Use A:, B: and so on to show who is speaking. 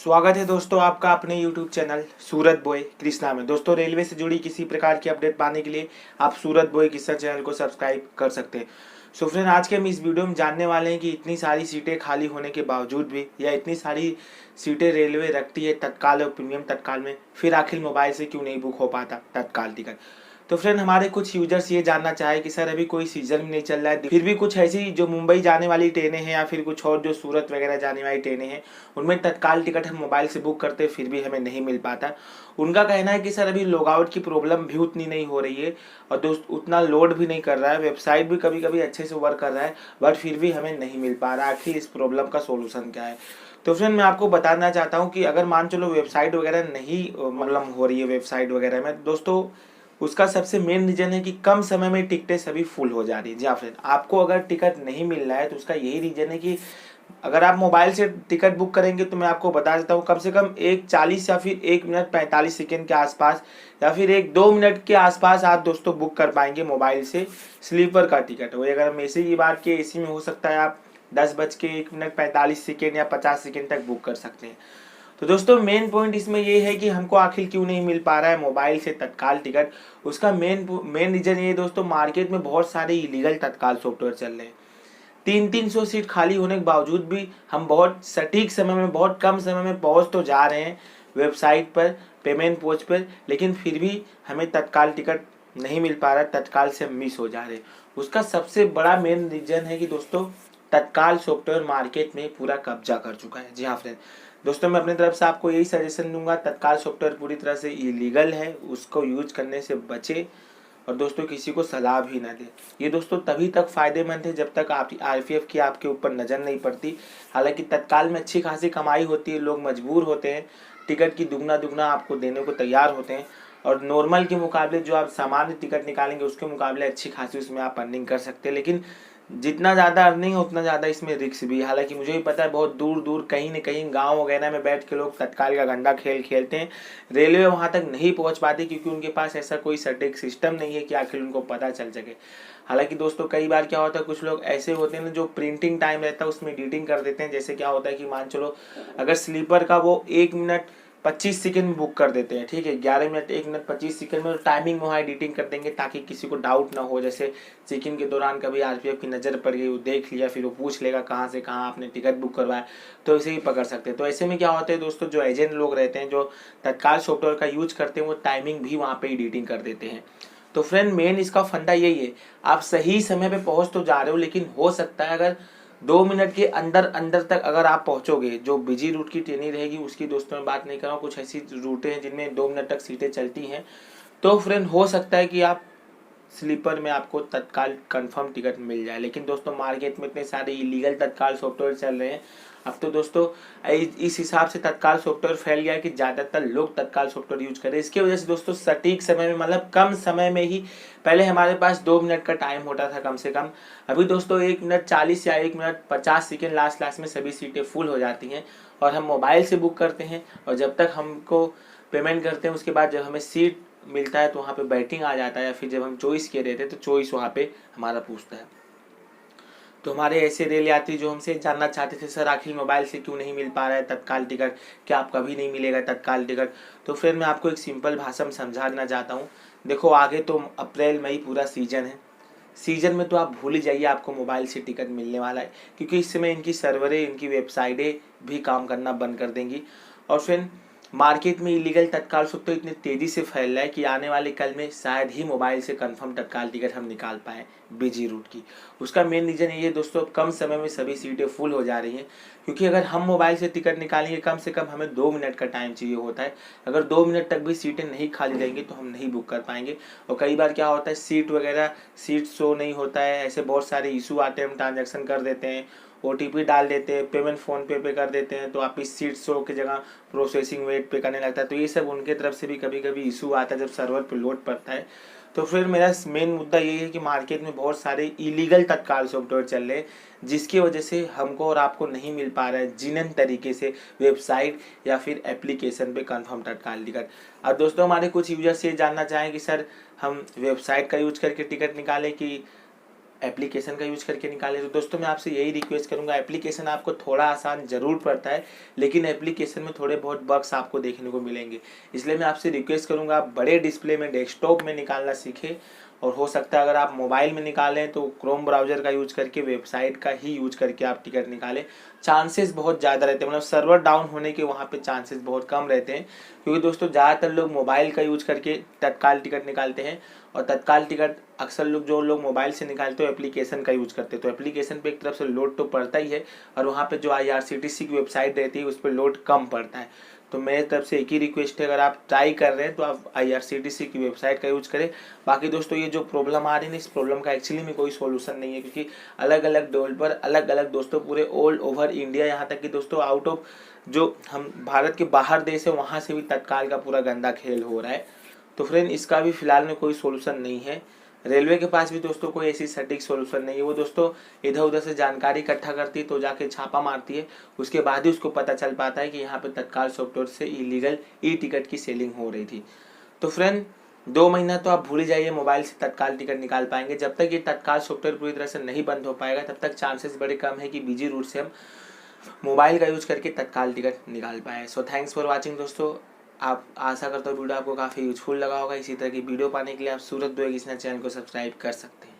A: स्वागत है दोस्तों आपका अपने YouTube चैनल सूरत बॉय कृष्णा में। दोस्तों रेलवे से जुड़ी किसी प्रकार की अपडेट पाने के लिए आप सूरत बॉय कृष्णा चैनल को सब्सक्राइब कर सकते हैं। सो फ्रेंड, आज के हम इस वीडियो में जानने वाले हैं कि इतनी सारी सीटें खाली होने के बावजूद भी या इतनी सारी सीटें रेलवे रखती है तत्काल और प्रीमियम तत्काल में, फिर आखिर मोबाइल से क्यों नहीं बुक हो पाता तत्काल टिकट। तो फ्रेंड, हमारे कुछ यूजर्स ये जानना चाहे कि सर अभी कोई सीजन भी नहीं चल रहा है, फिर भी कुछ ऐसी जो मुंबई जाने वाली ट्रेनें हैं या फिर कुछ और जो सूरत वगैरह जाने वाली ट्रेनें हैं उनमें तत्काल टिकट हम मोबाइल से बुक करते फिर भी हमें नहीं मिल पाता। उनका कहना है कि सर अभी लॉग आउट की प्रॉब्लम भी उतनी नहीं हो रही है और दोस्त उतना लोड भी नहीं कर रहा है, वेबसाइट भी कभी कभी अच्छे से वर्क कर रहा है, बट फिर भी हमें नहीं मिल पा रहा। आखिर इस प्रॉब्लम का सोल्यूशन क्या है? तो फ्रेंड, मैं आपको बताना चाहता हूँ कि अगर मान चलो वेबसाइट वगैरह नहीं प्रॉब्लम हो रही है वेबसाइट वगैरह में, दोस्तों उसका सबसे मेन रीजन है कि कम समय में टिकटें सभी फुल हो जा रही है। जी हाँ फ्रेंड, आपको अगर टिकट नहीं मिल रहा है तो उसका यही रीजन है कि अगर आप मोबाइल से टिकट बुक करेंगे तो मैं आपको बता देता हूँ कम से कम 1:40 या फिर 1 मिनट 45 सेकेंड के आसपास या फिर 1-2 मिनट के आसपास आप दोस्तों बुक कर पाएंगे मोबाइल से स्लीपर का टिकट। वही अगर हम एसी की बात की, एसी में हो सकता है आप 10:01 मिनट 45 सेकेंड या 50 सेकेंड तक बुक कर सकते हैं। तो दोस्तों मेन पॉइंट इसमें ये है कि हमको आखिर क्यों नहीं मिल पा रहा है मोबाइल से तत्काल टिकट। उसका मेन रीजन ये है दोस्तों, मार्केट में बहुत सारे इलीगल तत्काल सॉफ्टवेयर चल रहे हैं। 300 सीट खाली होने के बावजूद भी हम बहुत सटीक समय में, बहुत कम समय में पहुंच तो जा रहे हैं वेबसाइट पर, पेमेंट पोच पर, लेकिन फिर भी हमें तत्काल टिकट नहीं मिल पा रहा, तत्काल से मिस हो जा रहे हैं। उसका सबसे बड़ा मेन रीजन है कि दोस्तों तत्काल सॉफ्टवेयर मार्केट में पूरा कब्जा कर चुका है। जी हाँ फ्रेंड, दोस्तों मैं अपनी तरफ से आपको यही सजेशन दूंगा, तत्काल सॉफ्टवेयर पूरी तरह से इलीगल है, उसको यूज करने से बचे और दोस्तों किसी को सलाह भी ना दे। ये दोस्तों तभी तक फायदेमंद है जब तक आप आरपीएफ की आपके ऊपर नज़र नहीं पड़ती। हालांकि तत्काल में अच्छी खासी कमाई होती है, लोग मजबूर होते हैं, टिकट की दुगना दुगना आपको देने को तैयार होते हैं और नॉर्मल के मुकाबले जो आप सामान्य टिकट निकालेंगे उसके मुकाबले अच्छी खासी उसमें आप अर्निंग कर सकते हैं। लेकिन जितना ज़्यादा अर्निंग है उतना ज़्यादा इसमें रिस्क भी। हालांकि मुझे भी पता है बहुत दूर दूर कहीं न कहीं गांव वगैरह में बैठ के लोग तत्काल का गंदा खेल खेलते हैं, रेलवे वहां तक नहीं पहुंच पाती क्योंकि उनके पास ऐसा कोई सटीक सिस्टम नहीं है कि आखिर उनको पता चल सके। हालांकि दोस्तों कई बार क्या होता है, कुछ लोग ऐसे होते हैं ना जो प्रिंटिंग टाइम रहता है उसमें एडिटिंग कर देते हैं। जैसे क्या होता है कि मान चलो अगर स्लीपर का वो 1 मिनट 25 सेकेंड बुक कर देते हैं, ठीक है, 11 मिनट 1 मिनट 25 सेकेंड में टाइमिंग वहाँ एडिटिंग कर देंगे ताकि किसी को डाउट ना हो। जैसे चेकिंग के दौरान कभी आरपीएफ की नज़र पड़ गई, वो देख लिया, फिर वो पूछ लेगा कहाँ से कहाँ आपने टिकट बुक करवाया, तो इसे ही पकड़ सकते हैं। तो ऐसे में क्या होता है दोस्तों, जो एजेंट लोग रहते हैं जो तत्काल सॉफ्टवेयर का यूज करते हैं वो टाइमिंग भी वहाँ पे एडिटिंग कर देते हैं। तो फ्रेंड मेन इसका फंडा यही है, आप सही समय पे पहुंच तो जा रहे हो, लेकिन हो सकता है अगर 2 मिनट के अंदर अंदर तक अगर आप पहुंचोगे, जो बिजी रूट की ट्रेनें रहेगी उसकी दोस्तों मैं बात नहीं कर रहा हूँ, कुछ ऐसी रूटें हैं जिनमें 2 मिनट तक सीटें चलती हैं, तो फ्रेंड हो सकता है कि आप स्लीपर में आपको तत्काल कंफर्म टिकट मिल जाए। लेकिन दोस्तों मार्केट में इतने सारे इलीगल तत्काल सॉफ्टवेयर चल रहे हैं, अब तो दोस्तों इस हिसाब से तत्काल सॉफ्टवेयर फैल गया है कि ज़्यादातर लोग तत्काल सॉफ्टवेयर यूज करें। इसकी वजह से दोस्तों सटीक समय में, मतलब कम समय में ही, पहले हमारे पास 2 मिनट का टाइम होता था कम से कम, अभी दोस्तों 1 मिनट 40 या 1 मिनट 50 सेकेंड लास्ट लास्ट में सभी सीटें फुल हो जाती हैं और हम मोबाइल से बुक करते हैं और जब तक हमको पेमेंट करते हैं उसके बाद जब हमें सीट मिलता है तो वहाँ पे बैटिंग आ जाता है, या फिर जब हम चॉइस किए रहते हैं तो चॉइस वहाँ पे हमारा पूछता है। तो हमारे ऐसे रेल यात्री जो हमसे जानना चाहते थे सर आखिर मोबाइल से क्यों नहीं मिल पा रहा है तत्काल टिकट, क्या आप कभी नहीं मिलेगा तत्काल टिकट, तो फिर मैं आपको एक सिंपल भाषा में समझा देना चाहता हूँ। देखो आगे तो अप्रैल मई पूरा सीजन है, सीजन में तो आप भूल ही जाइए आपको मोबाइल से टिकट मिलने वाला है, क्योंकि इस समय इनकी सर्वरें, इनकी वेबसाइटें भी काम करना बंद कर देंगी। और फिर मार्केट में इलीगल तत्काल सॉफ्टवेयर इतनी तेज़ी से फैल रहा है कि आने वाले कल में शायद ही मोबाइल से कंफर्म तत्काल टिकट हम निकाल पाएँ बिजी रूट की। उसका मेन रीज़न ये है दोस्तों, कम समय में सभी सीटें फुल हो जा रही हैं, क्योंकि अगर हम मोबाइल से टिकट निकालेंगे कम से कम हमें 2 मिनट का टाइम चाहिए होता है। अगर 2 मिनट तक भी सीटें नहीं खाली रहेंगी तो हम नहीं बुक कर पाएंगे। और कई बार क्या होता है, सीट शो नहीं होता है, ऐसे बहुत सारे इशू आते हैं, हम ट्रांजेक्शन कर देते हैं, ओटीपी डाल देते हैं, पेमेंट फ़ोन पे कर देते हैं, तो आप इस सीट शो की जगह प्रोसेसिंग वेट पे करने लगता है। तो ये सब उनके तरफ से भी कभी कभी इशू आता है जब सर्वर पे लोड पड़ता है। तो फिर मेरा मेन मुद्दा ये है कि मार्केट में बहुत सारे इलीगल तत्काल सॉफ्टवेयर चल रहे हैं जिसकी वजह से हमको और आपको नहीं मिल पा रहा है जिनन तरीके से वेबसाइट या फिर एप्लीकेशन पे कंफर्म तत्काल टिकट। अब दोस्तों हमारे कुछ यूजर्स ये जानना चाहें कि सर हम वेबसाइट का यूज करके टिकट निकालें कि एप्लीकेशन का यूज करके निकालें। तो दोस्तों मैं आपसे यही रिक्वेस्ट करूंगा, एप्लीकेशन आपको थोड़ा आसान जरूर पड़ता है, लेकिन एप्लीकेशन में थोड़े बहुत बग्स आपको देखने को मिलेंगे। इसलिए मैं आपसे रिक्वेस्ट करूंगा आप बड़े डिस्प्ले में, डेस्कटॉप में निकालना सीखें। और हो सकता है अगर आप मोबाइल में निकालें तो क्रोम ब्राउजर का यूज करके, वेबसाइट का ही यूज करके आप टिकट निकालें। चांसेस बहुत ज़्यादा रहते हैं, मतलब सर्वर डाउन होने के वहाँ पे चांसेस बहुत कम रहते हैं, क्योंकि दोस्तों ज़्यादातर लोग मोबाइल का यूज करके तत्काल टिकट निकालते हैं। और तत्काल टिकट अक्सर लोग, जो लोग मोबाइल से निकालते हो, एप्लीकेशन का यूज करते हैं। तो एप्लीकेशन पे एक तरफ से लोड तो पड़ता ही है, और वहाँ पे जो IRCTC की वेबसाइट रहती है उस पर लोड कम पड़ता है। तो मेरे तरफ से एक ही रिक्वेस्ट है, अगर आप ट्राई कर रहे हैं तो आप IRCTC की वेबसाइट का यूज करें। बाकी दोस्तों ये जो प्रॉब्लम आ रही है ना, इस प्रॉब्लम का एक्चुअली में कोई सोल्यूशन नहीं है, क्योंकि अलग अलग डेवलपर, अलग अलग दोस्तों पूरे ऑल ओवर इंडिया, यहाँ तक कि दोस्तों आउट ऑफ जो हम भारत के बाहर देश है वहाँ से भी तत्काल का पूरा गंदा खेल हो रहा है। तो फ्रेंड इसका भी फिलहाल में कोई सोल्यूशन नहीं है। रेलवे के पास भी दोस्तों कोई ऐसी सटीक सोल्यूशन नहीं है। वो दोस्तों इधर उधर से जानकारी इकट्ठा करती है, तो जाके छापा मारती है, उसके बाद ही उसको पता चल पाता है कि यहाँ पे तत्काल सॉफ्टवेयर से इलीगल टिकट की सेलिंग हो रही थी। तो फ्रेंड 2 महीना तो आप भूल ही जाइए मोबाइल से तत्काल टिकट निकाल पाएंगे। जब तक ये तत्काल सॉफ्टवेयर पूरी तरह से नहीं बंद हो पाएगा, तब तक चांसेस बड़े कम है कि बीजी रूट से हम मोबाइल का यूज करके तत्काल टिकट निकाल पाए। सो थैंक्स फॉर वाचिंग दोस्तों। आप आशा करता हूँ वीडियो आपको काफ़ी यूजफुल लगा होगा। इसी तरह की वीडियो पाने के लिए आप सूरत दुबे की चैनल को सब्सक्राइब कर सकते हैं।